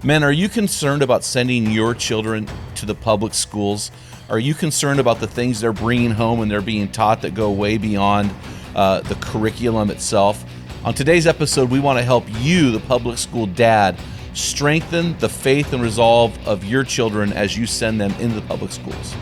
Men, are you concerned about sending your children to the public schools? Are you concerned about the things they're bringing home and they're being taught that go way beyond the curriculum itself? On today's episode, we want to help you, the public school dad, strengthen the faith and resolve of your children as you send them into the public schools.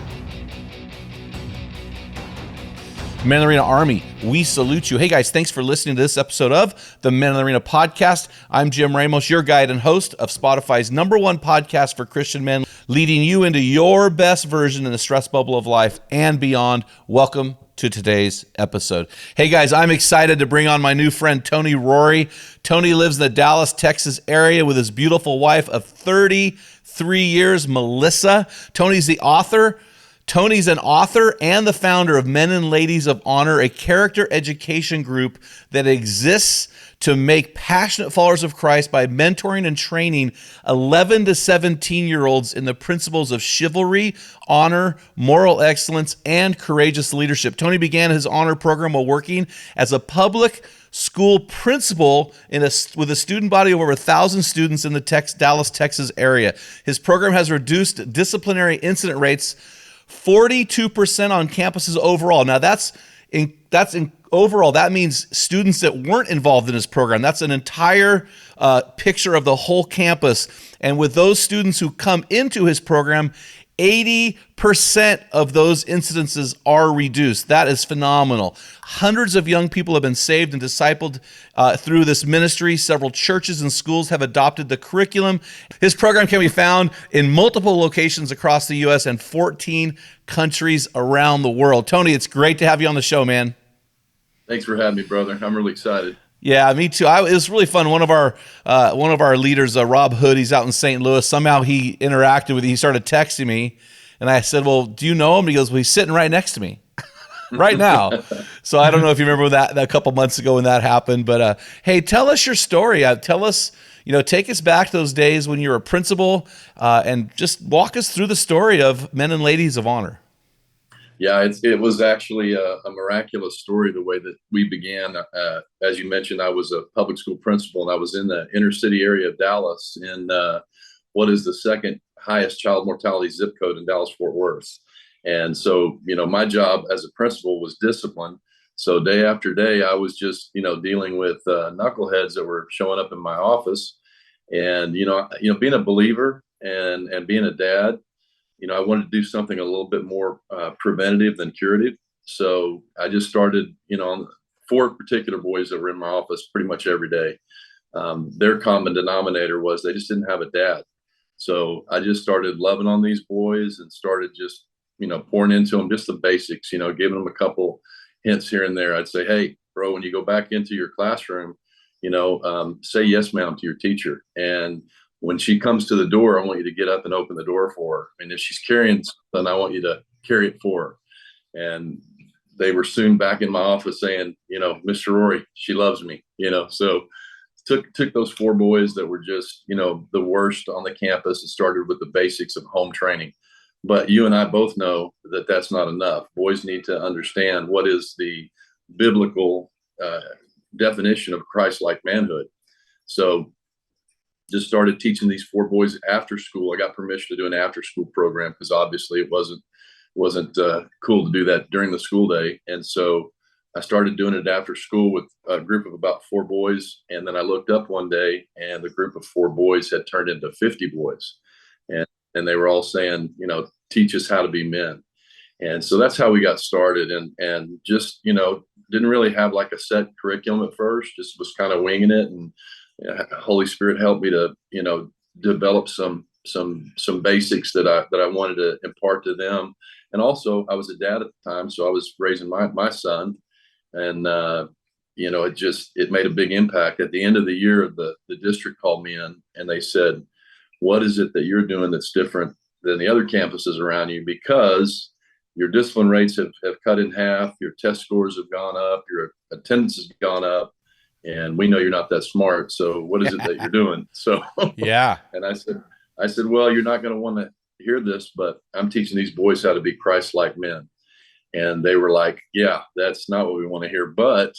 Men in the Arena Army, we salute you. Hey guys, thanks for listening to this episode of the Men in the Arena podcast. I'm Jim Ramos, your guide and host of Spotify's #1 podcast for Christian men, leading you into your best version in the stress bubble of life and beyond. Welcome to today's episode. Hey guys, I'm excited to bring on my new friend, Tony Rorie. Tony lives in the Dallas, Texas area with his beautiful wife of 33 years, Melissa. Tony's an author and the founder of Men and Ladies of Honor, a character education group that exists to make passionate followers of Christ by mentoring and training 11 to 17-year-olds in the principles of chivalry, honor, moral excellence, and courageous leadership. Tony began his honor program while working as a public school principal with a student body of over 1,000 students in the Dallas, Texas area. His program has reduced disciplinary incident rates 42% on campuses overall. Now overall. That means students that weren't involved in his program. That's an entire picture of the whole campus. And with those students who come into his program, 80% of those incidences are reduced. That is phenomenal. Hundreds of young people have been saved and discipled through this ministry. Several churches and schools have adopted the curriculum. His program can be found in multiple locations across the U.S. and 14 countries around the world. Tony, it's great to have you on the show, man. Thanks for having me, brother. I'm really excited. Yeah, me too. It was really fun. One of our leaders, Rob Hood, he's out in St. Louis. Somehow he interacted with me. He started texting me, and I said, "Well, do you know him?" He goes, "Well, he's sitting right next to me right now." So I don't know if you remember that a couple months ago when that happened. But hey, tell us your story. Tell us, take us back to those days when you were a principal, and just walk us through the story of Men and Ladies of Honor. Yeah, it was actually a miraculous story the way that we began. As you mentioned, I was a public school principal, and I was in the inner city area of Dallas in what is the second highest child mortality zip code in Dallas-Fort Worth. And so, my job as a principal was discipline. So day after day, I was just, dealing with knuckleheads that were showing up in my office. And, being a believer and being a dad, I wanted to do something a little bit more preventative than curative. So I just started, on 4 particular boys that were in my office pretty much every day. Their common denominator was they just didn't have a dad. So I just started loving on these boys and started just, pouring into them just the basics, giving them a couple hints here and there. I'd say, "Hey, bro, when you go back into your classroom, say yes, ma'am, to your teacher. And when she comes to the door, I want you to get up and open the door for her. And if she's carrying something, I want you to carry it for her." And they were soon back in my office saying, "Mr. Rorie, she loves me." So took those 4 boys that were just, the worst on the campus and started with the basics of home training. But you and I both know that that's not enough. Boys need to understand what is the biblical definition of Christ-like manhood. So just started teaching these 4 boys after school. I got permission to do an after school program because obviously it wasn't cool to do that during the school day. And so I started doing it after school with a group of about 4 boys. And then I looked up one day and the group of 4 boys had turned into 50 boys. And they were all saying, "Teach us how to be men." And so that's how we got started, and just, didn't really have like a set curriculum at first, just was kind of winging it. And Holy Spirit helped me to, develop some basics that I wanted to impart to them. And also I was a dad at the time, so I was raising my son, and it made a big impact. At the end of the year, the district called me in and they said, "What is it that you're doing that's different than the other campuses around you? Because your discipline rates have cut in half, your test scores have gone up, your attendance has gone up, and we know you're not that smart. So what is it that you're doing?" So yeah. And I said, "Well, you're not going to want to hear this, but I'm teaching these boys how to be Christ-like men." And they were like, "Yeah, that's not what we want to hear, but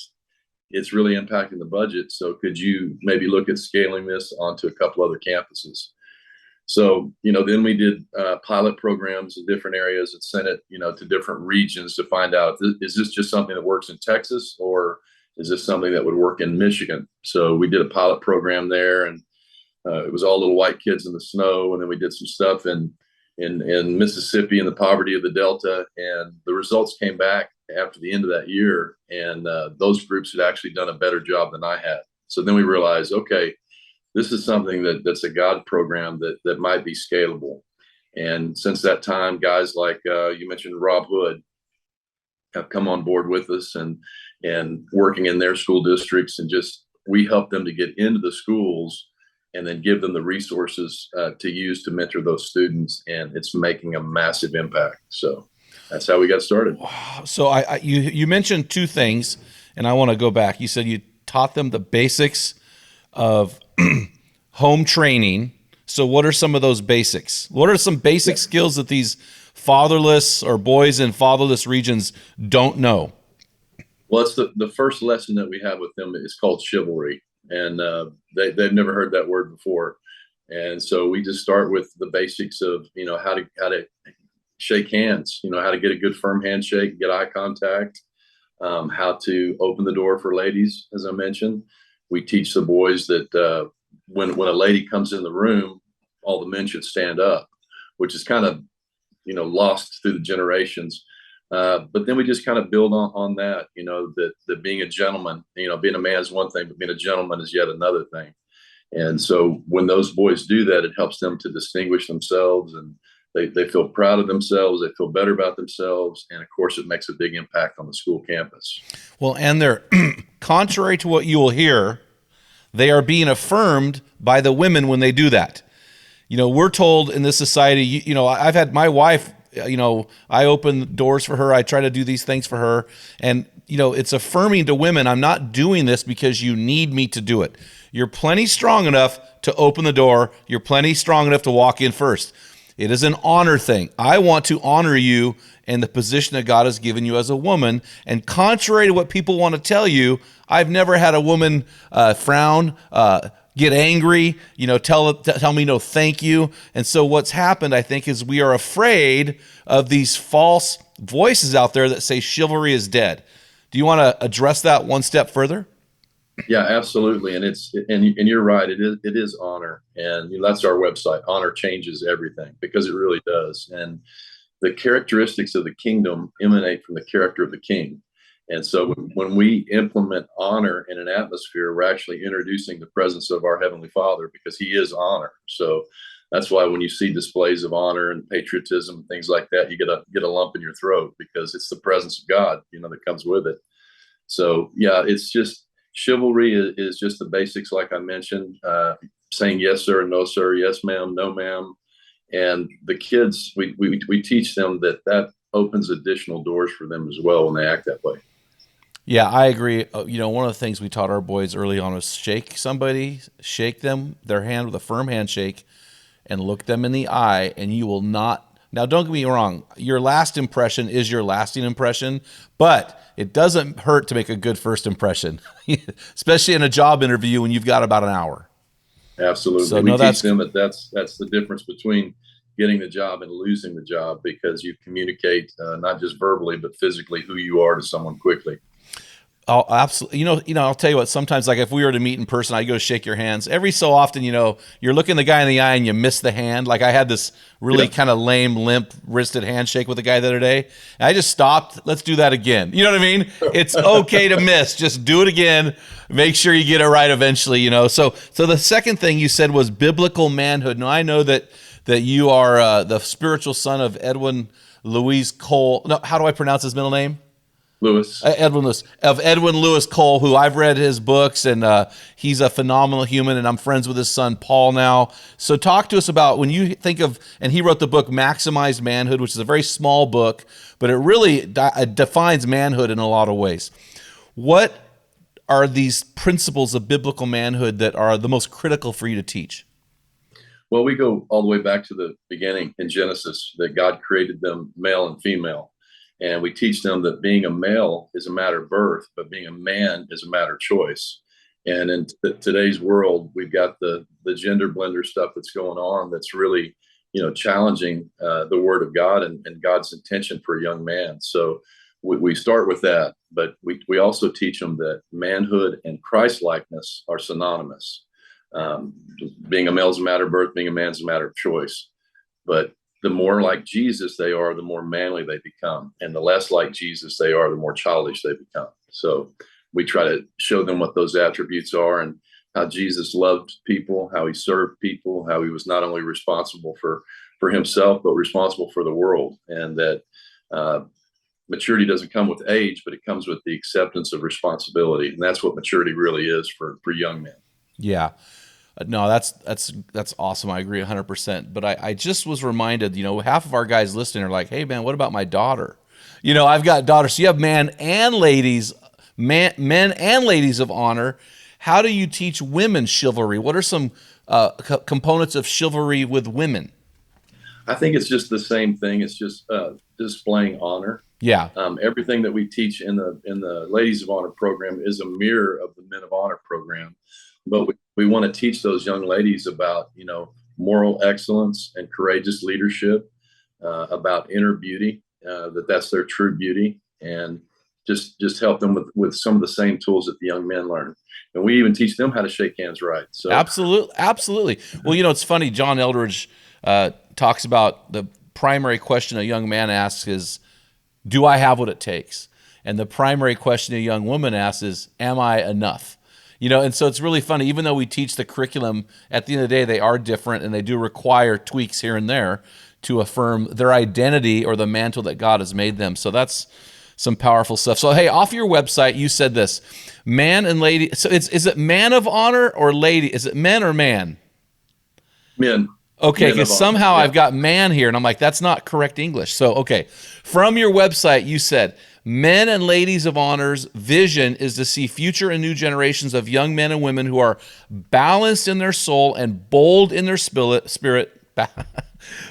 it's really impacting the budget. So could you maybe look at scaling this onto a couple other campuses?" So, then we did pilot programs in different areas and sent it, to different regions to find out, is this just something that works in Texas, or is this something that would work in Michigan? So we did a pilot program there, and it was all little white kids in the snow. And then we did some stuff in Mississippi, in the poverty of the Delta. And the results came back after the end of that year. And those groups had actually done a better job than I had. So then we realized, okay, this is something that's a God program that might be scalable. And since that time, guys like you mentioned, Rob Hood, have come on board with us and working in their school districts, and just we help them to get into the schools and then give them the resources to use to mentor those students, and it's making a massive impact. So that's how we got started. So you mentioned two things, and I want to go back. You said you taught them the basics of home training. So what are some of those basics? What are some basic skills that these fatherless or boys in fatherless regions don't know? Well, it's the first lesson that we have with them is called chivalry. And they've never heard that word before. And so we just start with the basics of, how to shake hands, how to get a good firm handshake, get eye contact, how to open the door for ladies. As I mentioned, we teach the boys that when a lady comes in the room, all the men should stand up, which is kind of, lost through the generations. But then we just kind of build on that, that being a gentleman, being a man is one thing, but being a gentleman is yet another thing. And so when those boys do that, it helps them to distinguish themselves, and they feel proud of themselves. They feel better about themselves. And of course, it makes a big impact on the school campus. Well, and they're contrary to what you will hear, they are being affirmed by the women when they do that. We're told in this society, I've had my wife, I open doors for her. I try to do these things for her. And, it's affirming to women, I'm not doing this because you need me to do it. You're plenty strong enough to open the door. You're plenty strong enough to walk in first. It is an honor thing. I want to honor you in the position that God has given you as a woman. And contrary to what people want to tell you, I've never had a woman frown, get angry, tell me no thank you. And so what's happened, I think, is we are afraid of these false voices out there that say chivalry is dead. Do you want to address that one step further? Yeah, absolutely. And and you're right. It is honor. And that's our website. Honor changes everything, because it really does. And the characteristics of the kingdom emanate from the character of the king. And so when we implement honor in an atmosphere, we're actually introducing the presence of our Heavenly Father, because He is honor. So that's why when you see displays of honor and patriotism, things like that, you get a lump in your throat, because it's the presence of God, that comes with it. So yeah, it's just chivalry is just the basics, like I mentioned, saying yes sir, no sir, yes ma'am, no ma'am. And the kids, we teach them that opens additional doors for them as well when they act that way. Yeah, I agree. One of the things we taught our boys early on was shake somebody, shake them, their hand with a firm handshake, and look them in the eye, and you will not. Now, don't get me wrong. Your last impression is your lasting impression, but it doesn't hurt to make a good first impression, especially in a job interview when you've got about an hour. Absolutely. So, we teach them that's the difference between getting the job and losing the job, because you communicate not just verbally, but physically who you are to someone quickly. Oh, absolutely. I'll tell you what, sometimes, like if we were to meet in person, I go shake your hands. Every so often, you're looking the guy in the eye and you miss the hand. Like I had this really kind of lame, limp wristed handshake with a guy the other day. And I just stopped. Let's do that again. You know what I mean? It's okay to miss. Just do it again. Make sure you get it right eventually, So the second thing you said was biblical manhood. Now I know that you are the spiritual son of Edwin Louis Cole. No, how do I pronounce his middle name? Edwin Lewis Cole, who I've read his books, and he's a phenomenal human, and I'm friends with his son Paul now. So talk to us about when you think of, and he wrote the book Maximized Manhood, which is a very small book, but it really defines manhood in a lot of ways. What are these principles of biblical manhood that are the most critical for you to teach? Well, we go all the way back to the beginning in Genesis, that God created them male and female. And we teach them that being a male is a matter of birth, but being a man is a matter of choice. And in today's world, we've got the gender blender stuff that's going on that's really, challenging the Word of God and God's intention for a young man. So we start with that, but we also teach them that manhood and Christ likeness are synonymous. Being a male's a matter of birth, being a man's a matter of choice. But the more like Jesus they are, the more manly they become. And the less like Jesus they are, the more childish they become. So we try to show them what those attributes are and how Jesus loved people, how he served people, how he was not only responsible for himself, but responsible for the world. And that maturity doesn't come with age, but it comes with the acceptance of responsibility. And that's what maturity really is for young men. Yeah. No, that's awesome. I agree 100%. But I just was reminded, half of our guys listening are like, hey, man, what about my daughter? I've got daughters. So you have men and ladies of honor. How do you teach women chivalry? What are some components of chivalry with women? I think it's just the same thing. It's just displaying honor. Yeah. Everything that we teach in the Ladies of Honor program is a mirror of the Men of Honor program. But we want to teach those young ladies about, moral excellence and courageous leadership, about inner beauty, that's their true beauty, and just help them with some of the same tools that the young men learn. And we even teach them how to shake hands right. So absolutely. Well, it's funny. John Eldridge talks about the primary question a young man asks is, do I have what it takes? And the primary question a young woman asks is, am I enough? And so it's really funny, even though we teach the curriculum, at the end of the day, they are different and they do require tweaks here and there to affirm their identity or the mantle that God has made them. So that's some powerful stuff. So, hey, off your website, you said this, man and lady. So is it man of honor or lady? Is it men or man? Men. Okay, because somehow I've got man here, and I'm like, that's not correct English. So, okay, from your website, you said, men and ladies of honor's vision is to see future and new generations of young men and women who are balanced in their soul and bold in their spirit,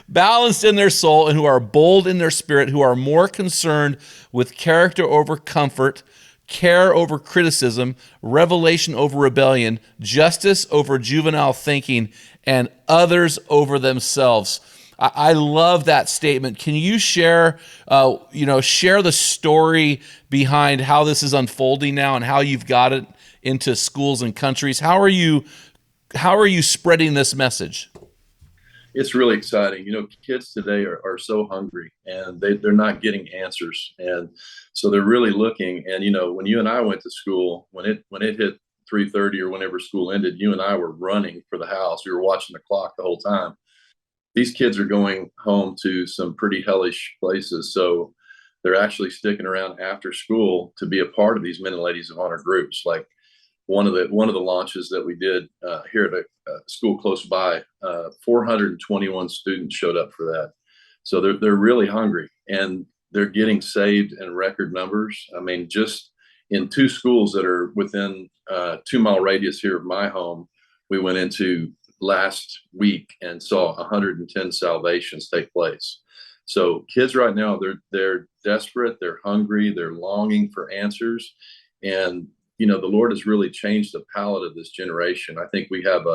balanced in their soul and who are bold in their spirit, who are more concerned with character over comfort, care over criticism, revelation over rebellion, justice over juvenile thinking, and others over themselves. I love that statement. Can you share the story behind how this is unfolding now and how you've got it into schools and countries? How are you spreading this message? It's really exciting. Kids today are so hungry and they're not getting answers. And so they're really looking. And, when you and I went to school, when it hit 3:30 or whenever school ended, you and I were running for the house. We were watching the clock the whole time. These kids are going home to some pretty hellish places. So they're actually sticking around after school to be a part of these Men and Ladies of Honor groups. Like one of the launches that we did here at a school close by, 421 students showed up for that. So they're really hungry and they're getting saved in record numbers. I mean, just in two schools that are within 2-mile radius here of my home, we went into last week and saw 110 salvations take place. So kids right now, they're desperate, they're hungry, they're longing for answers. And, the Lord has really changed the palette of this generation. I think we have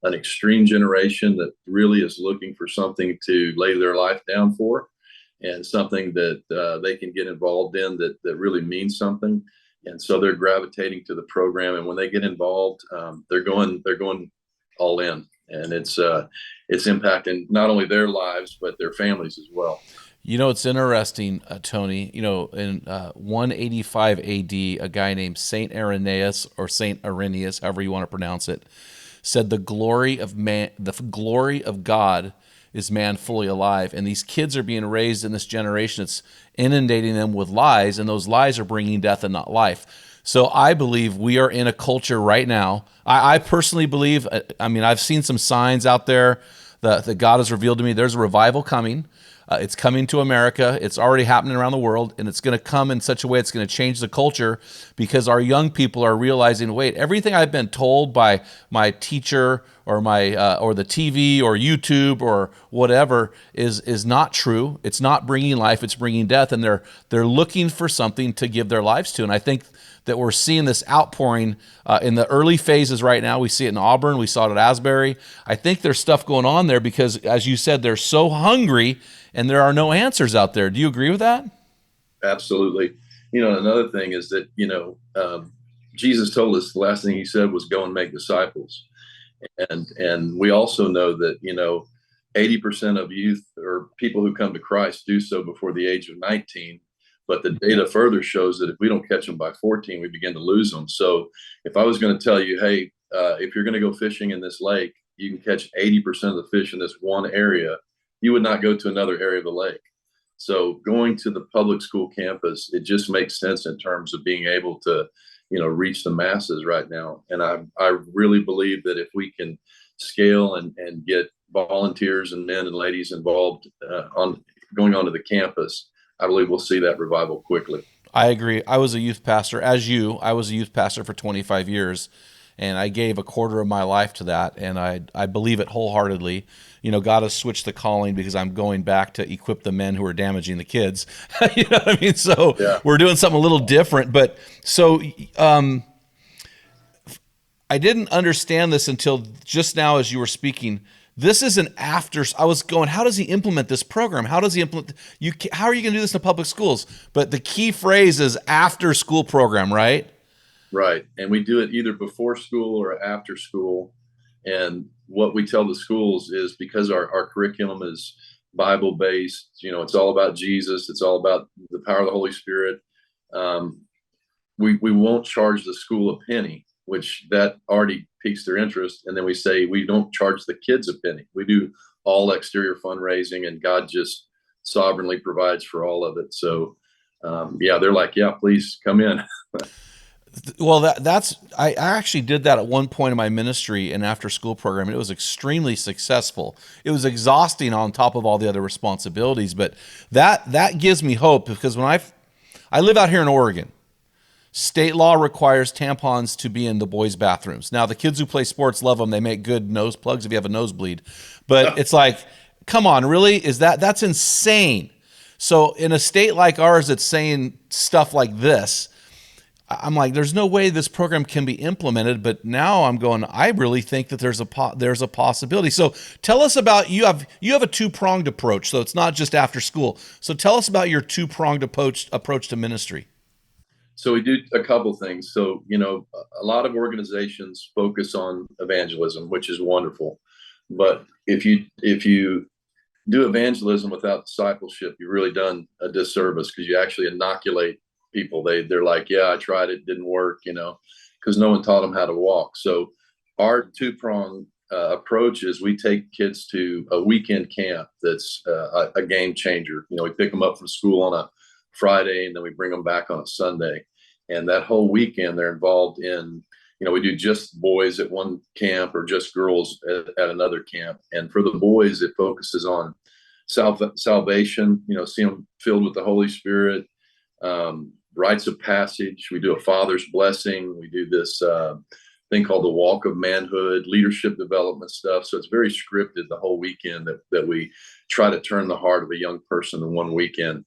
an extreme generation that really is looking for something to lay their life down for and something that they can get involved in that really means something. And so they're gravitating to the program. And when they get involved, they're going all in. And it's impacting not only their lives, but their families as well. It's interesting, Tony. In 185 AD, a guy named Saint Irenaeus or Saint Irenaeus, however you want to pronounce it, said the glory of God is man fully alive. And these kids are being raised in this generation. It's inundating them with lies, and those lies are bringing death and not life. So I believe we are in a culture right now. I personally believe, I've seen some signs out there that God has revealed to me. There's a revival coming. It's coming to America. It's already happening around the world, and it's going to come in such a way it's going to change the culture because our young people are realizing, wait, everything I've been told by my teacher or my or the TV or YouTube or whatever is not true. It's not bringing life. It's bringing death, and they're looking for something to give their lives to. And I think that we're seeing this outpouring in the early phases right now. We see it in Auburn. We saw it at Asbury. I think there's stuff going on there because, as you said, they're so hungry and there are no answers out there. Do you agree with that? Absolutely. Another thing is that, Jesus told us the last thing he said was go and make disciples. And we also know that, 80% of youth or people who come to Christ do so before the age of 19. But the data further shows that if we don't catch them by 14, we begin to lose them. So if I was going to tell you, hey, if you're going to go fishing in this lake, you can catch 80% of the fish in this one area, you would not go to another area of the lake. So going to the public school campus, it just makes sense in terms of being able to, reach the masses right now. And I really believe that if we can scale and get volunteers and men and ladies involved on going onto the campus, I believe we'll see that revival quickly. I agree. I was a youth pastor, I was a youth pastor for 25 years, and I gave a quarter of my life to that, and I believe it wholeheartedly. God has switched the calling because I'm going back to equip the men who are damaging the kids. You know what I mean? So yeah. We're doing something a little different. But so I didn't understand this until just now as you were speaking. This is an after. I was going, how does he implement this program? How does he implement? How are you going to do this in public schools? But the key phrase is after school program, right? Right. And we do it either before school or after school. And what we tell the schools is because our curriculum is Bible based, it's all about Jesus. It's all about the power of the Holy Spirit. We won't charge the school a penny, which that already piques their interest. And then we say, we don't charge the kids a penny. We do all exterior fundraising, and God just sovereignly provides for all of it. So, they're like, yeah, please come in. Well, I actually did that at one point in my ministry, an after school program, and it was extremely successful. It was exhausting on top of all the other responsibilities, but that gives me hope because when I live out here in Oregon, state law requires tampons to be in the boys' bathrooms. Now, the kids who play sports love them. They make good nose plugs if you have a nosebleed, but it's like, come on, really? That's insane. So in a state like ours that's saying stuff like this, I'm like, there's no way this program can be implemented. But now I'm going, I really think that there's a possibility. So tell us about, you have a two-pronged approach. So it's not just after school. So tell us about your two-pronged approach to ministry. So we do a couple things. So, a lot of organizations focus on evangelism, which is wonderful. But if you do evangelism without discipleship, you've really done a disservice because you actually inoculate people. They're like, yeah, I tried it, didn't work, because no one taught them how to walk. So our two-pronged approach is we take kids to a weekend camp that's a game changer. We pick them up from school on a Friday and then we bring them back on a Sunday. And that whole weekend they're involved in, we do just boys at one camp or just girls at another camp. And for the boys, it focuses on salvation, see them filled with the Holy Spirit, rites of passage. We do a father's blessing. We do this thing called the walk of manhood, leadership development stuff. So it's very scripted the whole weekend that we try to turn the heart of a young person in one weekend.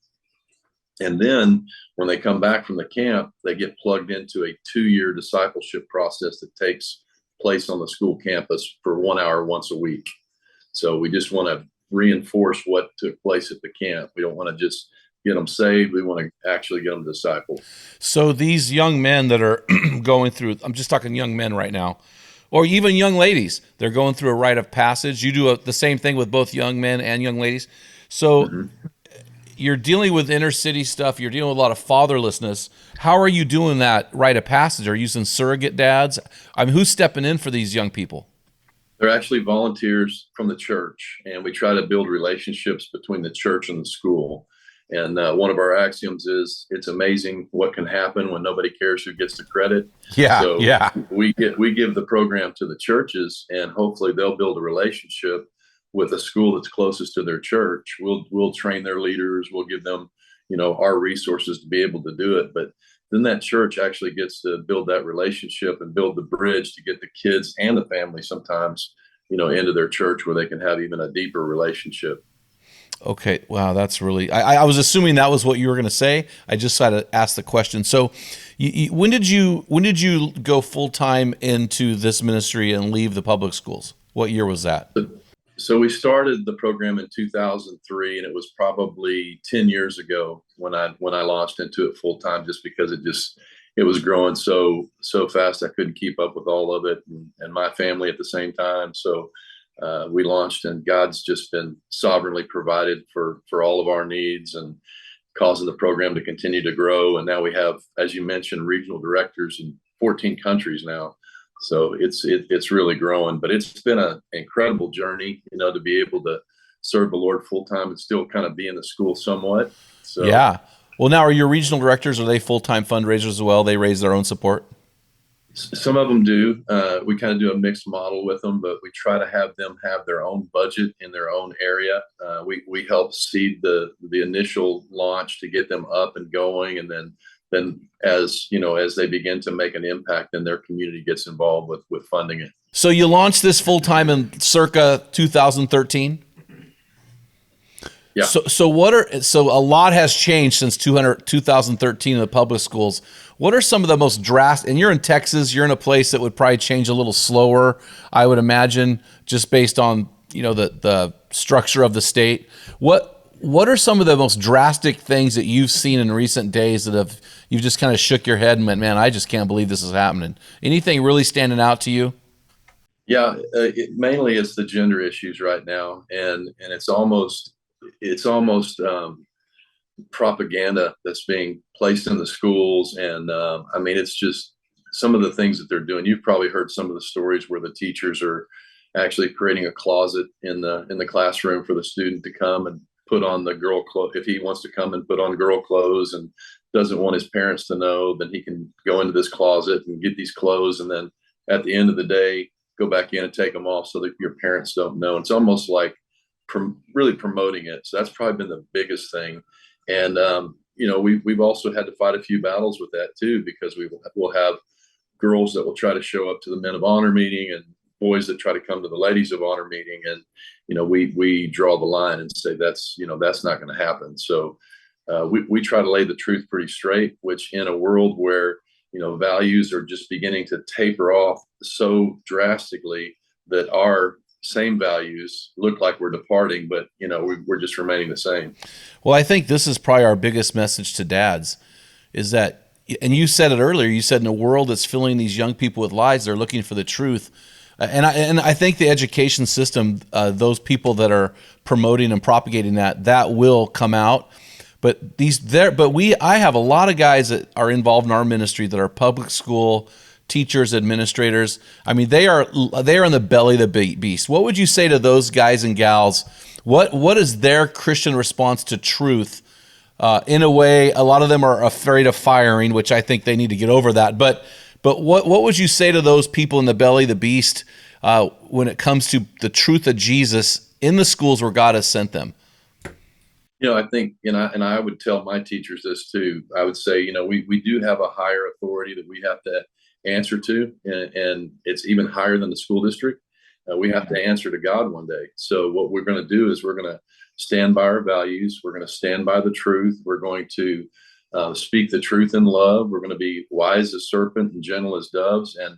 And then when they come back from the camp, they get plugged into a 2-year discipleship process that takes place on the school campus for 1 hour once a week. So we just want to reinforce what took place at the camp. We don't want to just get them saved. We want to actually get them discipled. So these young men that are going through, I'm just talking young men right now, or even young ladies, they're going through a rite of passage. You do the same thing with both young men and young ladies. So you're dealing with inner city stuff. You're dealing with a lot of fatherlessness. How are you doing that rite of passage? Are you using surrogate dads? I mean, who's stepping in for these young people? They're actually volunteers from the church, and we try to build relationships between the church and the school. And one of our axioms is it's amazing what can happen when nobody cares who gets the credit. So we give the program to the churches, and hopefully they'll build a relationship with a school that's closest to their church. We'll train their leaders. We'll give them, our resources to be able to do it. But then that church actually gets to build that relationship and build the bridge to get the kids and the family sometimes, into their church where they can have even a deeper relationship. Okay. Wow. That's really, I was assuming that was what you were going to say. I just had to ask the question. So when did you go full time into this ministry and leave the public schools? What year was that? So we started the program in 2003, and it was probably 10 years ago when I launched into it full time, just because it was growing so fast I couldn't keep up with all of it, and my family at the same time. So we launched, and God's just been sovereignly provided for all of our needs and causing the program to continue to grow. And now we have, as you mentioned, regional directors in 14 countries now. So it's really growing, but it's been an incredible journey, to be able to serve the Lord full time and still kind of be in the school somewhat. So Yeah. Well, now are your regional directors, are they full-time fundraisers as well? They raise their own support? some of them do. We kind of do a mixed model with them, but we try to have them have their own budget in their own area. We help seed the initial launch to get them up and going, and then as they begin to make an impact, then their community gets involved with funding it. So you launched this full-time in circa 2013? Yeah. So a lot has changed since 2013 in the public schools. What are some of the most drastic, and you're in Texas, you're in a place that would probably change a little slower, I would imagine, just based on, the structure of the state. What are some of the most drastic things that you've seen in recent days that you've just kind of shook your head and went, man, I just can't believe this is happening? Anything really standing out to you? Yeah, mainly it's the gender issues right now, and it's almost propaganda that's being placed in the schools. And it's just some of the things that they're doing. You've probably heard some of the stories where the teachers are actually creating a closet in the classroom for the student to come and put on the girl clothes. If he wants to come and put on girl clothes and doesn't want his parents to know, then he can go into this closet and get these clothes, and then at the end of the day go back in and take them off so that your parents don't know. It's almost like really promoting it. So that's probably been the biggest thing. And we've also had to fight a few battles with that too, because we'll have girls that will try to show up to the men of honor meeting and boys that try to come to the ladies of honor meeting, and we draw the line and say that's not going to happen. So we try to lay the truth pretty straight, which in a world where values are just beginning to taper off so drastically that our same values look like we're departing, but we're just remaining the same. Well, I think this is probably our biggest message to dads, is that, and you said it earlier, you said in a world that's filling these young people with lies, they're looking for the truth. And I think the education system, those people that are promoting and propagating that will come out. But I have a lot of guys that are involved in our ministry that are public school teachers, administrators. I mean, they are in the belly of the beast. What would you say to those guys and gals? What is their Christian response to truth? In a way, a lot of them are afraid of firing, which I think they need to get over that. But what would you say to those people in the belly of the beast when it comes to the truth of Jesus in the schools where God has sent them? I think, and I would tell my teachers this too. I would say, we do have a higher authority that we have to answer to, and it's even higher than the school district. We have to answer to God one day. So what we're going to do is we're going to stand by our values. We're going to stand by the truth. We're going to speak the truth in love. We're going to be wise as serpent and gentle as doves. And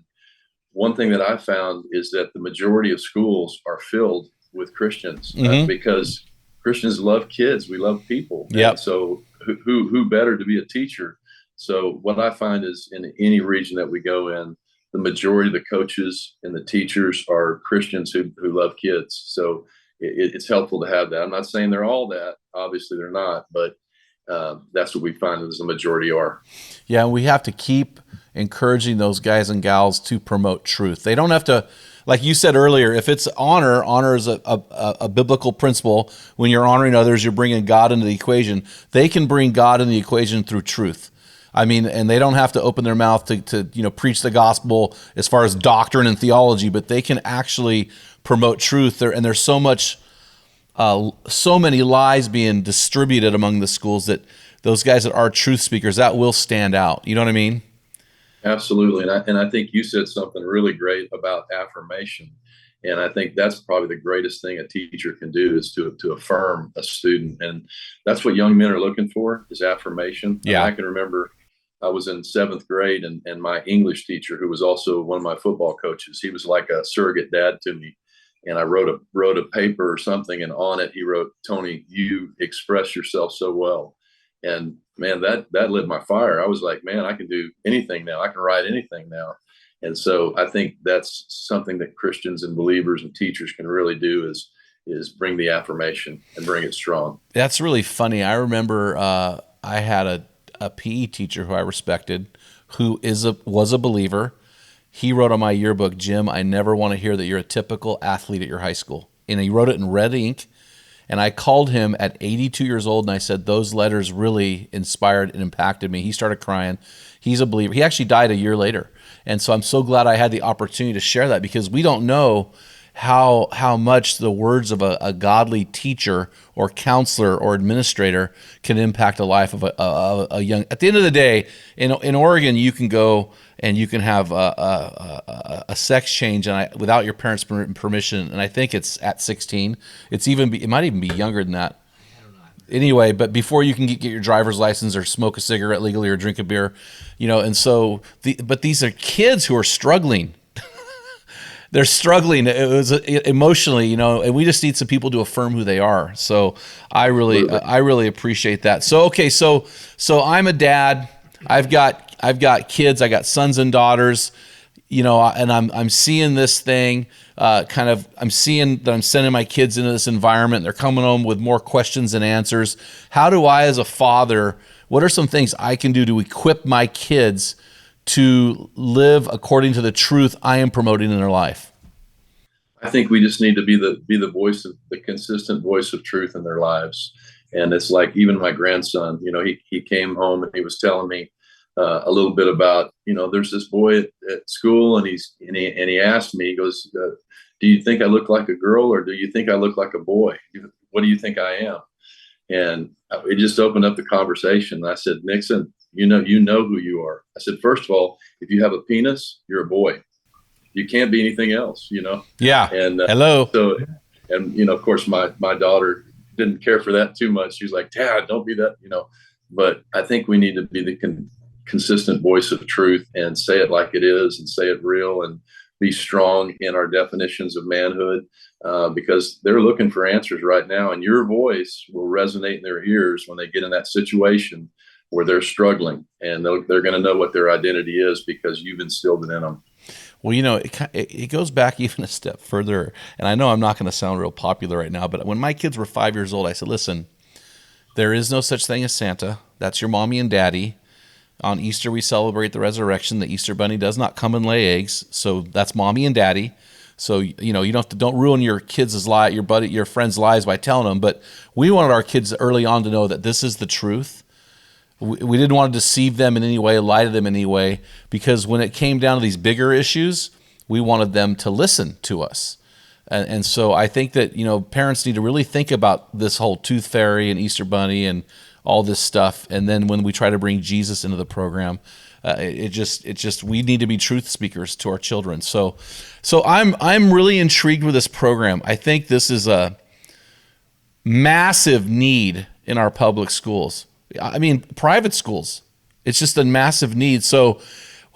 one thing that I found is that the majority of schools are filled with Christians, because Christians love kids. We love people. Yep. So who better to be a teacher? So what I find is in any region that we go in, the majority of the coaches and the teachers are Christians who love kids. So it's helpful to have that. I'm not saying they're all that. Obviously they're not, but that's what we find is the majority are. Yeah, and we have to keep encouraging those guys and gals to promote truth. They don't have to, like you said earlier, if it's honor is a biblical principle. When you're honoring others, you're bringing God into the equation. They can bring God in the equation through truth. I mean, and they don't have to open their mouth to preach the gospel as far as doctrine and theology, but they can actually promote truth. There's so many lies being distributed among the schools that those guys that are truth speakers, that will stand out. You know what I mean? Absolutely. And I think you said something really great about affirmation. And I think that's probably the greatest thing a teacher can do, is to affirm a student. And that's what young men are looking for, is affirmation. Yeah. I mean, I can remember I was in seventh grade, and my English teacher, who was also one of my football coaches, he was like a surrogate dad to me. And I wrote a paper or something, and on it he wrote, "Tony, you express yourself so well." And man, that lit my fire. I was like, man, I can do anything now. I can write anything now. And so I think that's something that Christians and believers and teachers can really do, is bring the affirmation and bring it strong. That's really funny. I remember I had a PE teacher who I respected, who was a believer. He wrote on my yearbook, "Jim, I never want to hear that you're a typical athlete at your high school." And he wrote it in red ink. And I called him at 82 years old, and I said, those letters really inspired and impacted me. He started crying. He's a believer. He actually died a year later. And so I'm so glad I had the opportunity to share that, because we don't know how much the words of a godly teacher or counselor or administrator can impact the life of a young. At the end of the day, in Oregon, you can go and you can have a sex change without your parents' permission, and I think it's at 16. It might even be younger than that. Anyway, but before you can get your driver's license or smoke a cigarette legally or drink a beer, and so but these are kids who are struggling. They're struggling. It was emotionally, and we just need some people to affirm who they are. So I really appreciate that. So okay, so I'm a dad. I've got kids. I got sons and daughters, and I'm seeing this thing. I'm seeing that I'm sending my kids into this environment. They're coming home with more questions than answers. How do I, as a father, what are some things I can do to equip my kids to live according to the truth I am promoting in their life? I think we just need to be the voice of the consistent voice of truth in their lives. And it's like, even my grandson, he came home and he was telling me a little bit about, there's this boy at school, and he asked me, he goes, "Do you think I look like a girl, or do you think I look like a boy? What do you think I am?" And it just opened up the conversation. And I said, "Nixon, you know who you are." I said, "First of all, if you have a penis, you're a boy. You can't be anything else, Yeah. And hello. So, and of course, my daughter didn't care for that too much. She was like, "Dad, don't be that," But I think we need to be the consistent voice of truth, and say it like it is, and say it real, and be strong in our definitions of manhood, because they're looking for answers right now, and your voice will resonate in their ears when they get in that situation where they're struggling, and they're going to know what their identity is, because you've instilled it in them. Well, it goes back even a step further, and I know I'm not going to sound real popular right now, but when my kids were 5 years old, I said, "Listen, there is no such thing as Santa. That's your mommy and daddy. On Easter, we celebrate the resurrection. The Easter bunny does not come and lay eggs, so that's mommy and daddy. So you don't ruin your kids' your friends' lives by telling them. But we wanted our kids early on to know that this is the truth. We didn't want to deceive them in any way, lie to them in any way, because when it came down to these bigger issues, we wanted them to listen to us. And so I think that, parents need to really think about this whole tooth fairy and Easter bunny and all this stuff. And then when we try to bring Jesus into the program, we need to be truth speakers to our children. So I'm really intrigued with this program. I think this is a massive need in our public schools. I mean, private schools, it's just a massive need. So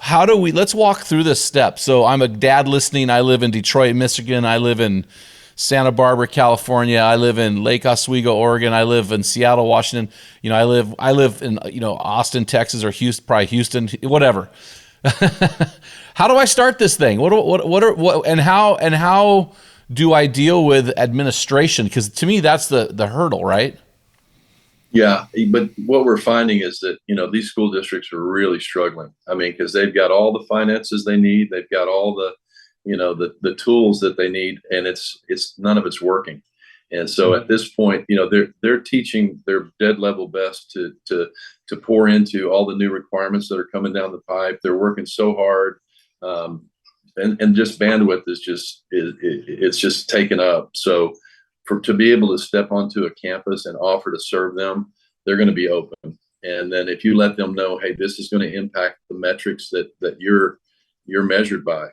let's walk through this step. So I'm a dad listening. I live in Detroit, Michigan. I live in Santa Barbara, California. I live in Lake Oswego, Oregon. I live in Seattle, Washington. I live in, Austin, Texas, or Houston, probably Houston, whatever. How do I start this thing? And how do I deal with administration? Because to me, that's the hurdle, right? Yeah, but what we're finding is that, these school districts are really struggling. I mean, because they've got all the finances they need, they've got all the, the tools that they need, and it's none of it's working. And so at this point, they're teaching their dead level best to pour into all the new requirements that are coming down the pipe. They're working so hard, and just bandwidth is just taken up. So to be able to step onto a campus and offer to serve them, they're going to be open. And then if you let them know, hey, this is going to impact the metrics that you're measured by,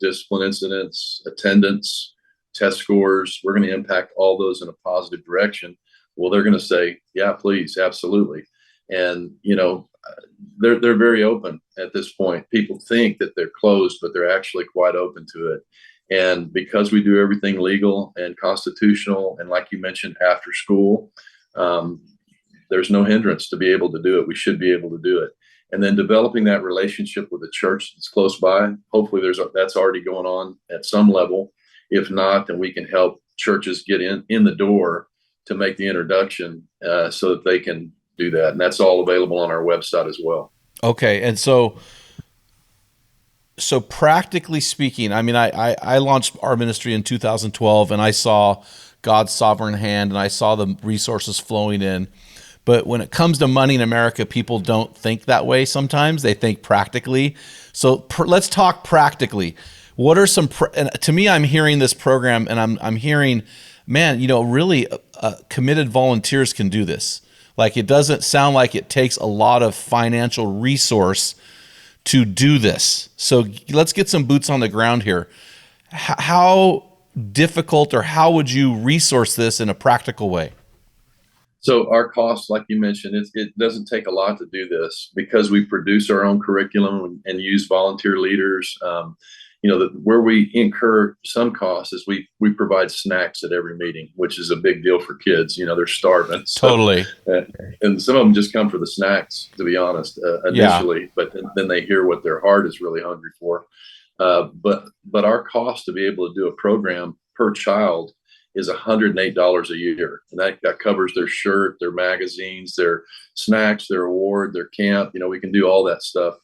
discipline incidents, attendance, test scores. We're going to impact all those in a positive direction. Well, they're going to say, yeah, please, absolutely. And, they're very open at this point. People think that they're closed, but they're actually quite open to it. And because we do everything legal and constitutional, and like you mentioned, after school, there's no hindrance to be able to do it. We should be able to do it. And then developing that relationship with a church that's close by. Hopefully that's already going on at some level. If not, then we can help churches get in the door to make the introduction so that they can do that. And that's all available on our website as well. Okay. And so practically speaking, I mean, I launched our ministry in 2012, and I saw God's sovereign hand, and I saw the resources flowing in. But when it comes to money in America, people don't think that way sometimes. They think practically. So let's talk practically. What are some, and to me, I'm hearing this program, and I'm hearing, man, really committed volunteers can do this. Like, it doesn't sound like it takes a lot of financial resource to do this. So let's get some boots on the ground here. How difficult, or how would you resource this in a practical way? So our costs, like you mentioned, it doesn't take a lot to do this because we produce our own curriculum and use volunteer leaders. Where we incur some costs is we provide snacks at every meeting, which is a big deal for kids. They're starving. Totally. And some of them just come for the snacks, to be honest, initially, but then they hear what their heart is really hungry for. But our cost to be able to do a program per child is $108 a year. And that covers their shirt, their magazines, their snacks, their award, their camp. We can do all that stuff,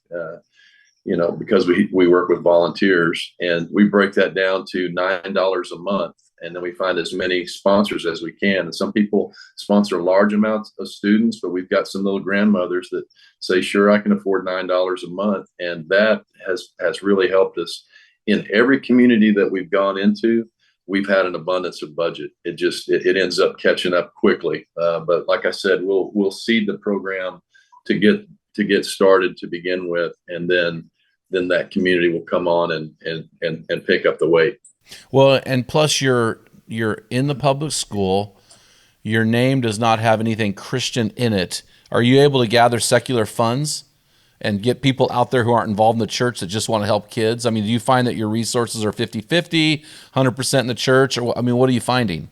because we work with volunteers, and we break that down to $9 a month. And then we find as many sponsors as we can. And some people sponsor large amounts of students, but we've got some little grandmothers that say, sure, I can afford $9 a month. And that has really helped us. In every community that we've gone into, we've had an abundance of budget. It ends up catching up quickly. But like I said, we'll seed the program to get started to begin with, and then that community will come on and pick up the weight. Well, and plus you're in the public school. Your name does not have anything Christian in it. Are you able to gather secular funds and get people out there who aren't involved in the church that just want to help kids? I mean, do you find that your resources are 50-50, 100% in the church? Or, I mean, what are you finding?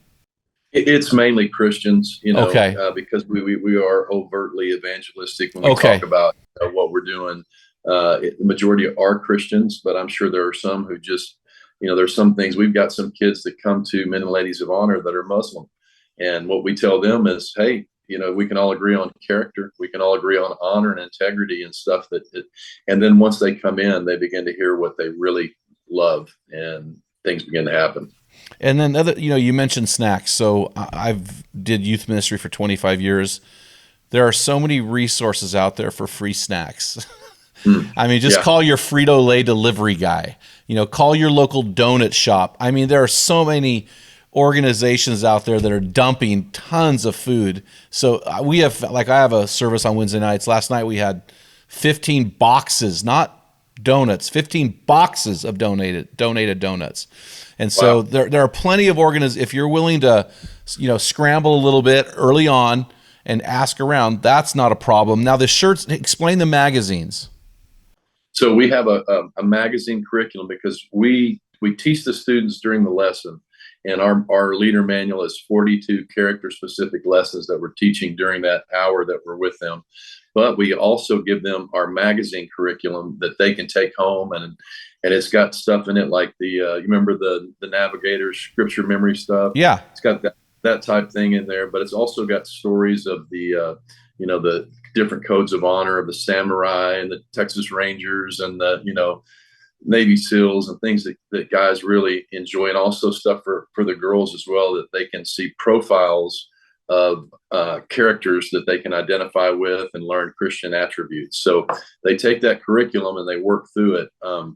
It's mainly Christians, okay. Because we are overtly evangelistic when we talk about what we're doing. The majority are Christians, but I'm sure there are some who just, there's some things. We've got some kids that come to Men and Ladies of Honor that are Muslim. And what we tell them is, hey, we can all agree on character. We can all agree on honor and integrity and stuff and then once they come in, they begin to hear what they really love, and things begin to happen. And then you mentioned snacks. So I've did youth ministry for 25 years. There are so many resources out there for free snacks. I mean, just call your Frito-Lay delivery guy, call your local donut shop. I mean, there are so many organizations out there that are dumping tons of food. So I have a service on Wednesday nights. Last night we had 15 boxes, not donuts, 15 boxes of donated donuts. And so there are plenty of if you're willing to, scramble a little bit early on and ask around, that's not a problem. Now the shirts, explain the magazines. So we have a magazine curriculum because we teach the students during the lesson, and our leader manual is 42 character specific lessons that we're teaching during that hour that we're with them. But we also give them our magazine curriculum that they can take home, and it's got stuff in it like you remember the Navigator's scripture memory stuff? Yeah. It's got that type thing in there, but it's also got stories of the different codes of honor of the samurai and the Texas Rangers and the, Navy SEALs and things that guys really enjoy, and also stuff for the girls as well, that they can see profiles of characters that they can identify with and learn Christian attributes. So they take that curriculum and they work through it.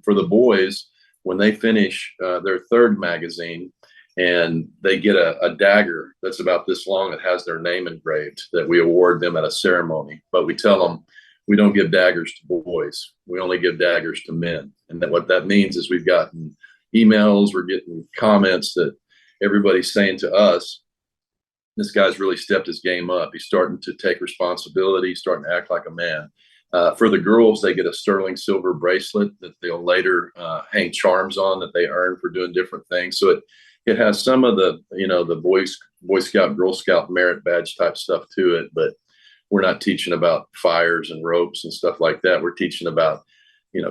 For the boys, when they finish their third magazine, and they get a dagger that's about this long that has their name engraved, that we award them at a ceremony. But we tell them we don't give daggers to boys. We only give daggers to men. And what that means is we've gotten emails, we're getting comments that everybody's saying to us, this guy's really stepped his game up. He's starting to take responsibility, starting to act like a man. For the girls, they get a sterling silver bracelet that they'll later hang charms on that they earn for doing different things. So it has some of the, the Boy Scout, Girl Scout merit badge type stuff to it, but we're not teaching about fires and ropes and stuff like that. We're teaching about,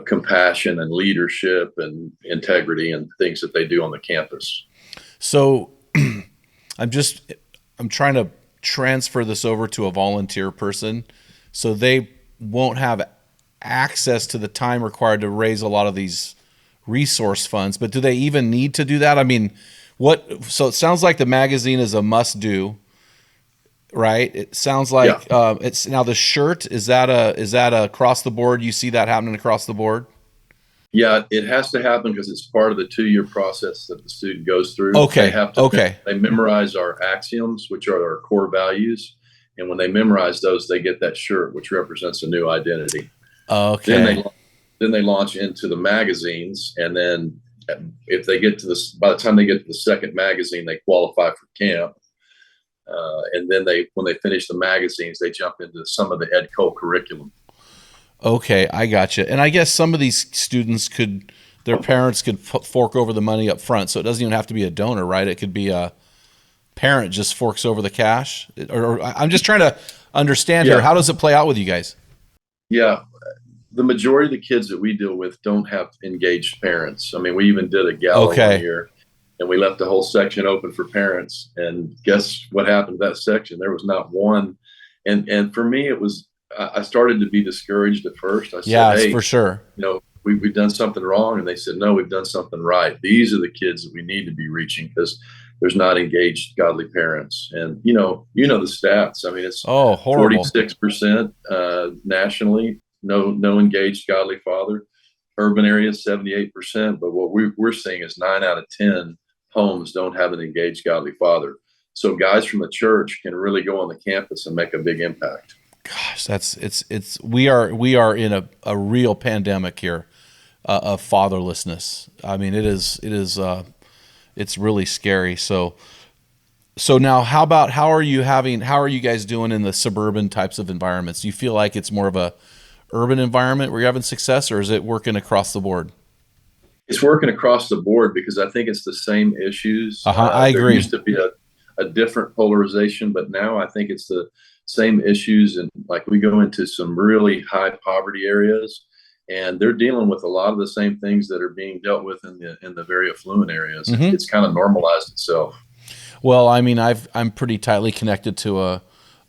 compassion and leadership and integrity and things that they do on the campus. So I'm trying to transfer this over to a volunteer person, so they won't have access to the time required to raise a lot of these resource funds. But do they even need to do that? I mean, so it sounds like the magazine is a must do, right? It sounds like it's now the shirt. Is that across the board? You see that happening across the board? Yeah, it has to happen because it's part of the 2-year process that the student goes through. Okay. They memorize our axioms, which are our core values. And when they memorize those, they get that shirt, which represents a new identity. Okay. Then they launch into the magazines. And then if they get to by the time they get to the second magazine, they qualify for camp. And then when they finish the magazines, they jump into some of the Ed Cole curriculum. Okay, I gotcha. And I guess some of these students their parents could fork over the money up front, so it doesn't even have to be a donor, right? It could be a parent just forks over the cash. Or I'm just trying to understand here. How does it play out with you guys? Yeah, the majority of the kids that we deal with don't have engaged parents. I mean, we even did a gala one year, and we left the whole section open for parents. And guess what happened to that section? There was not one. And for me, I started to be discouraged at first. I said, hey, for sure. We've done something wrong. And they said, no, we've done something right. These are the kids that we need to be reaching because there's not engaged godly parents. And, the stats. I mean, it's 46% nationally, no engaged godly father. Urban areas, 78%. But what we're seeing is 9 out of 10 homes don't have an engaged godly father. So guys from the church can really go on the campus and make a big impact. Gosh, we are in a real pandemic here of fatherlessness. I mean, it's really scary. So now how are you guys doing in the suburban types of environments? Do you feel like it's more of a urban environment where you're having success, or is it working across the board? It's working across the board because I think it's the same issues. I agree. There used to be a different polarization, but now I think it's the same issues. And like we go into some really high poverty areas, and they're dealing with a lot of the same things that are being dealt with in the very affluent areas. Mm-hmm. It's kind of normalized itself. Well, I mean, I'm pretty tightly connected to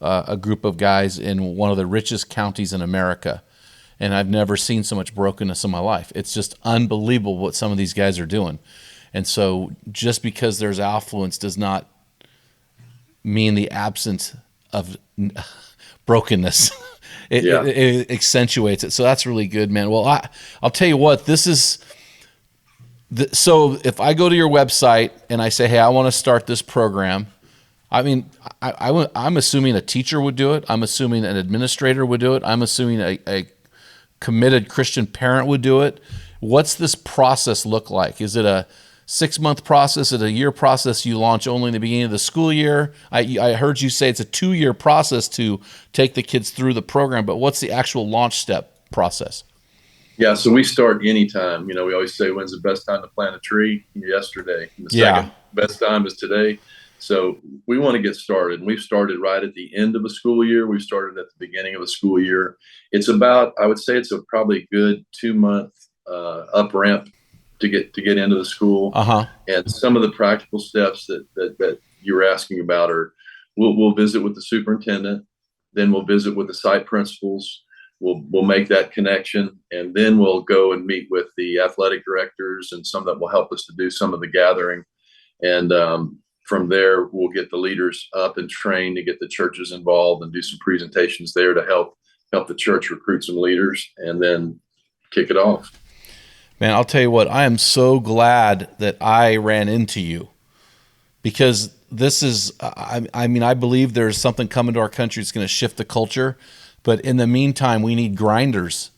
a group of guys in one of the richest counties in America, and I've never seen so much brokenness in my life. It's just unbelievable what some of these guys are doing. And so just because there's affluence does not mean the absence of brokenness. It accentuates it. So that's really good, man. Well, I'll tell you what, so if I go to your website and I say, hey, I want to start this program, I mean, I'm assuming a teacher would do it. I'm assuming an administrator would do it. I'm assuming a committed Christian parent would do it. What's this process look like? Is it a 6-month process? Is it a year process you launch only in the beginning of the school year? I heard you say it's a 2-year process to take the kids through the program, but what's the actual launch step process? Yeah, so we start anytime. We always say, when's the best time to plant a tree? Yesterday. And the second best time is today. So we want to get started. And we've started right at the end of a school year. We've started at the beginning of a school year. It's I would say it's a probably good 2-month up ramp to get into the school. And some of the practical steps that you were asking about are we'll visit with the superintendent, then we'll visit with the site principals. We'll make that connection, and then we'll go and meet with the athletic directors and some that will help us to do some of the gathering. And from there, we'll get the leaders up and trained to get the churches involved and do some presentations there to help the church recruit some leaders, and then kick it off. Man, I'll tell you what, I am so glad that I ran into you, because this is, I mean, I believe there's something coming to our country that's going to shift the culture. But in the meantime, we need grinders.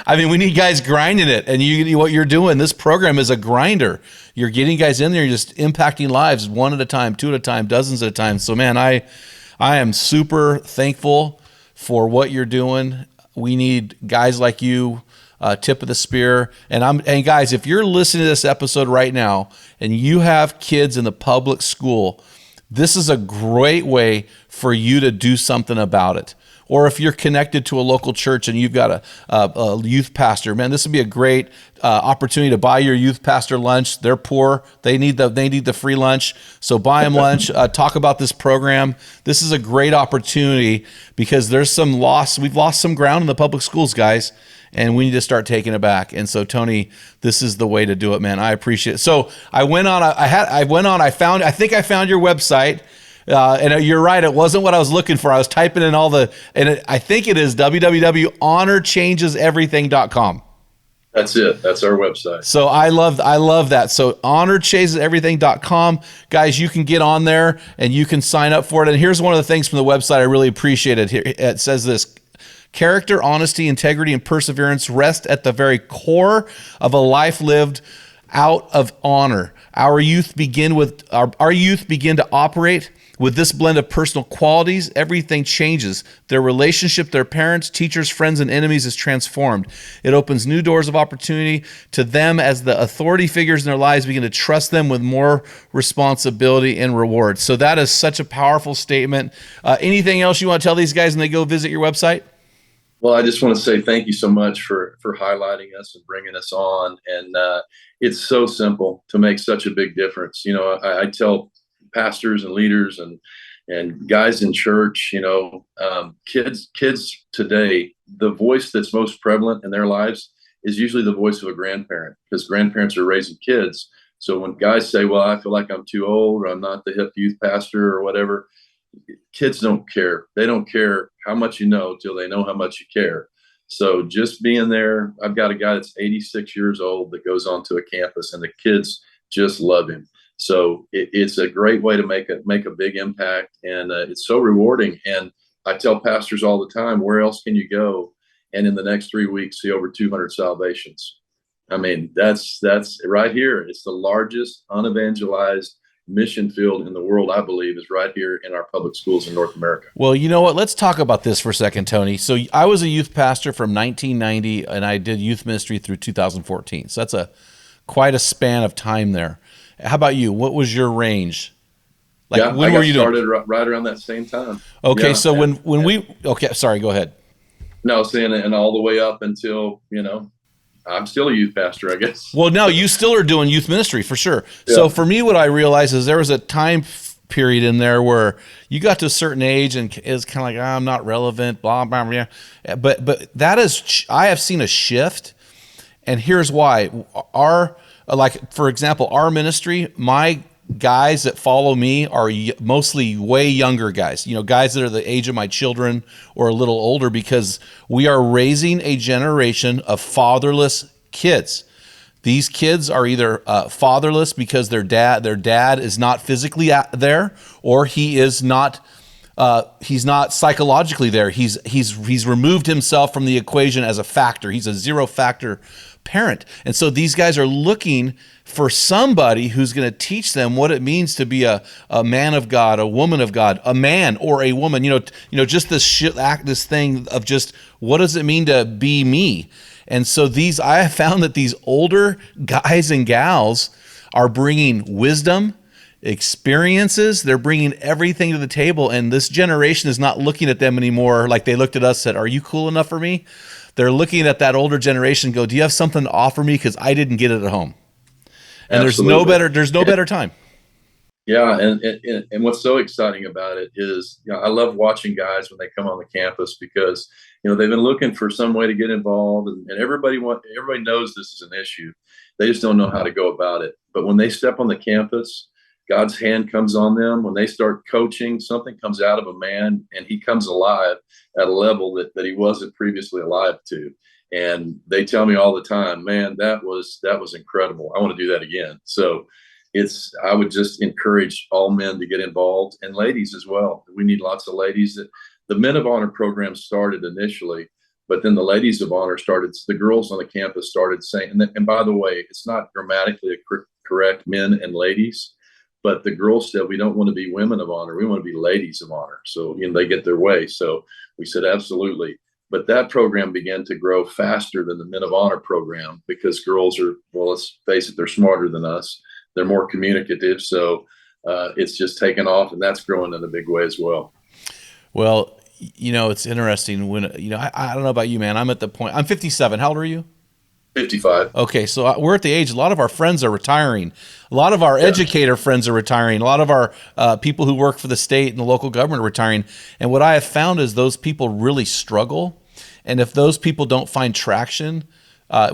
I mean, we need guys grinding it, and what you're doing, this program is a grinder. You're getting guys in there, you're just impacting lives one at a time, two at a time, dozens at a time. So, man, I am super thankful for what you're doing. We need guys like you, tip of the spear. And guys, if you're listening to this episode right now and you have kids in the public school, this is a great way for you to do something about it. Or if you're connected to a local church and you've got a youth pastor, man, this would be a great opportunity to buy your youth pastor lunch. They're poor; they need the free lunch. So buy them lunch. Talk about this program. This is a great opportunity because there's some loss. We've lost some ground in the public schools, guys, and we need to start taking it back. And so, Tony, this is the way to do it, man. I appreciate it. So I went on. I think I found your website. And you're right, it wasn't what I was looking for. I was typing in I think it is www.honorchangeseverything.com. That's it. That's our website. So I love that. So honorchangeseverything.com. Guys, you can get on there and you can sign up for it. And here's one of the things from the website I really appreciated. Here it says this: character, honesty, integrity, and perseverance rest at the very core of a life lived out of honor. Our youth begin to operate with this blend of personal qualities. Everything changes. Their relationship, their parents, teachers, friends, and enemies is transformed. It opens new doors of opportunity to them as the authority figures in their lives begin to trust them with more responsibility and reward. So that is such a powerful statement. Anything else you want to tell these guys when they go visit your website? Well, I just want to say thank you so much for highlighting us and bringing us on. And it's so simple to make such a big difference. You know, I tell pastors and leaders and guys in church, kids today, the voice that's most prevalent in their lives is usually the voice of a grandparent, because grandparents are raising kids. So when guys say, well, I feel like I'm too old, or I'm not the hip youth pastor or whatever, kids don't care. They don't care how much you know till they know how much you care. So just being there, I've got a guy that's 86 years old that goes onto a campus and the kids just love him. So it's a great way to make a big impact, and it's so rewarding. And I tell pastors all the time, where else can you go and in the next 3 weeks see over 200 salvations? I mean, that's right here. It's the largest unevangelized mission field in the world, I believe, is right here in our public schools in North America. Well, you know what? Let's talk about this for a second, Tony. So I was a youth pastor from 1990, and I did youth ministry through 2014. So that's quite a span of time there. How about you? What was your range? When were you started right around that same time. Okay, so sorry, go ahead. No, saying and all the way up until, I'm still a youth pastor, I guess. Well, no, you still are doing youth ministry for sure. Yeah. So for me, what I realized is there was a time period in there where you got to a certain age and it's kind of like, I'm not relevant, blah, blah, blah. But that is, I have seen a shift, and here's why. For example, our ministry, my guys that follow me are mostly way younger guys, guys that are the age of my children or a little older, because we are raising a generation of fatherless kids. These kids are either fatherless because their dad is not physically there, or he's not psychologically there. He's removed himself from the equation as a factor. He's a zero factor parent. And so these guys are looking for somebody who's going to teach them what it means to be a man of God, a woman of God, a man or a woman, just this thing of just, what does it mean to be me? And so I have found that these older guys and gals are bringing wisdom, experiences. They're bringing everything to the table. And this generation is not looking at them anymore like they looked at us and said, are you cool enough for me? They're looking at that older generation and go, do you have something to offer me? Because I didn't get it at home. And Absolutely. there's no better time. Yeah. And what's so exciting about it is, I love watching guys when they come on the campus, because, they've been looking for some way to get involved, and everybody knows this is an issue. They just don't know how to go about it. But when they step on the campus, God's hand comes on them. When they start coaching, something comes out of a man, and he comes alive at a level that he wasn't previously alive to. And they tell me all the time, man, that was incredible. I want to do that again. So I would just encourage all men to get involved, and ladies as well. We need lots of ladies. The Men of Honor program started initially But then the ladies of honor the girls on the campus started saying, and by the way, it's not grammatically correct, men and ladies, but the girls said, we don't want to be women of honor. We want to be ladies of honor. So, they get their way. So we said, absolutely. But that program began to grow faster than the Men of Honor program because girls are, well, let's face it, they're smarter than us. They're more communicative. So it's just taken off, and that's growing in a big way as well. Well, it's interesting when, I don't know about you, man. I'm at the point, I'm 57. How old are you? 55. Okay, so we're at the age, a lot of our friends are retiring. A lot of our educator friends are retiring. A lot of our people who work for the state and the local government are retiring. And what I have found is those people really struggle. And if those people don't find traction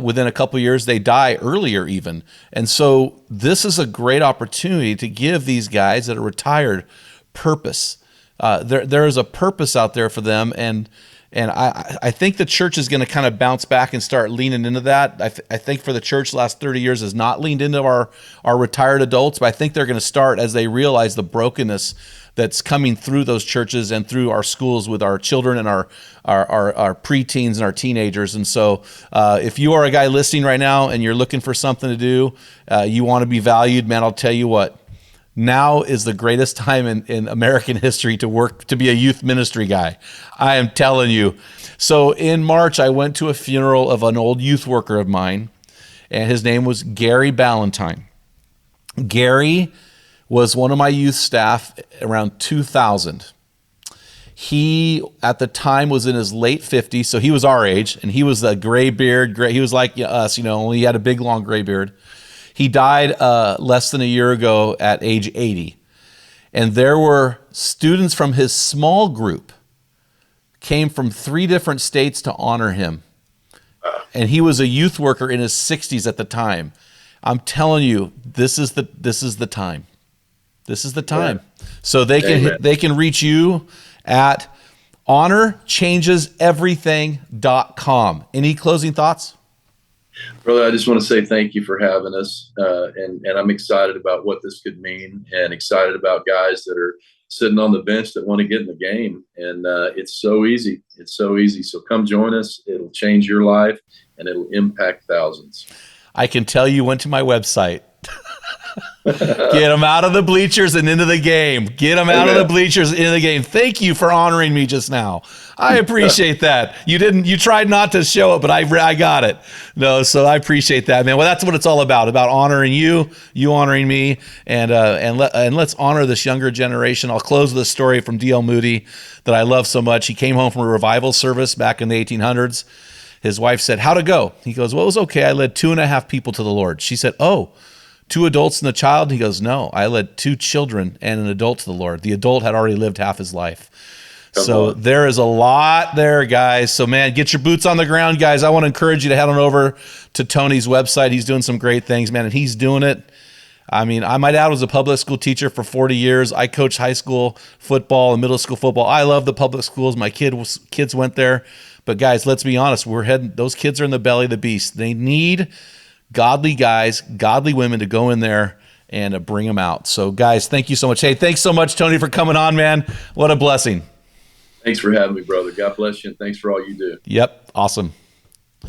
within a couple of years, they die earlier even. And so this is a great opportunity to give these guys that are retired purpose. There is a purpose out there for them, and I think the church is going to kind of bounce back and start leaning into that. I think for the church, the last 30 years has not leaned into our retired adults, but I think they're going to start as they realize the brokenness that's coming through those churches and through our schools with our children and our preteens and our teenagers. And so if you are a guy listening right now and you're looking for something to do, you want to be valued, man, I'll tell you what. Now is the greatest time in American history to be a youth ministry guy. I am telling you. So in March, I went to a funeral of an old youth worker of mine, and his name was Gary Ballantyne. Gary was one of my youth staff around 2000. He, at the time, was in his late 50s, so he was our age, and he was a gray beard. He was like us, only he had a big, long gray beard. He died less than a year ago at age 80. And there were students from his small group came from 3 different states to honor him. And he was a youth worker in his 60s at the time. I'm telling you, this is the time. This is the time. Yeah. So they can reach you at honorchangeseverything.com. Any closing thoughts? Brother, I just want to say thank you for having us, and I'm excited about what this could mean, and excited about guys that are sitting on the bench that want to get in the game. And it's so easy. It's so easy. So come join us. It'll change your life, and it'll impact thousands. I can tell you went to my website. Get them out of the bleachers and into the game. Get them out of the bleachers into the game. Thank you for honoring me just now. I appreciate that. You tried not to show it, but I got it. No, so I appreciate that, man. Well, that's what it's all about honoring you honoring me, and let's honor this younger generation. I'll close with a story from D.L. Moody that I love so much. He came home from a revival service back in the 1800s. His wife said, "How'd it go?" He goes, "Well, it was okay. I led 2.5 people to the Lord." She said, "Oh, 2 adults and a child?" He goes, "No, I led 2 children and an adult to the Lord." The adult had already lived half his life. So there is a lot there, guys. So, man, get your boots on the ground, guys. I want to encourage you to head on over to Tony's website. He's doing some great things, man, and he's doing it. I mean, my dad was a public school teacher for 40 years. I coached high school football and middle school football. I love the public schools. My kids went there. But, guys, let's be honest. Those kids are in the belly of the beast. They need godly guys, godly women to go in there and bring them out. So, guys, thank you so much. Hey, thanks so much, Tony, for coming on, man. What a blessing. Thanks for having me, brother. God bless you, and thanks for all you do. Yep, awesome.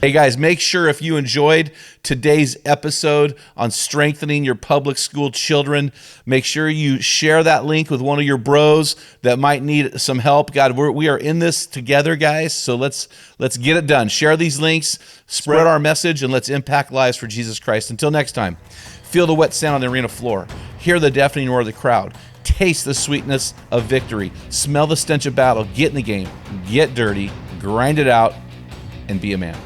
Hey, guys, make sure if you enjoyed today's episode on strengthening your public school children, make sure you share that link with one of your bros that might need some help. God, we are in this together, guys, so let's get it done. Share these links, spread our message, and let's impact lives for Jesus Christ. Until next time, feel the wet sand on the arena floor. Hear the deafening roar of the crowd. Taste the sweetness of victory. Smell the stench of battle. Get in the game. Get dirty. Grind it out. And be a man.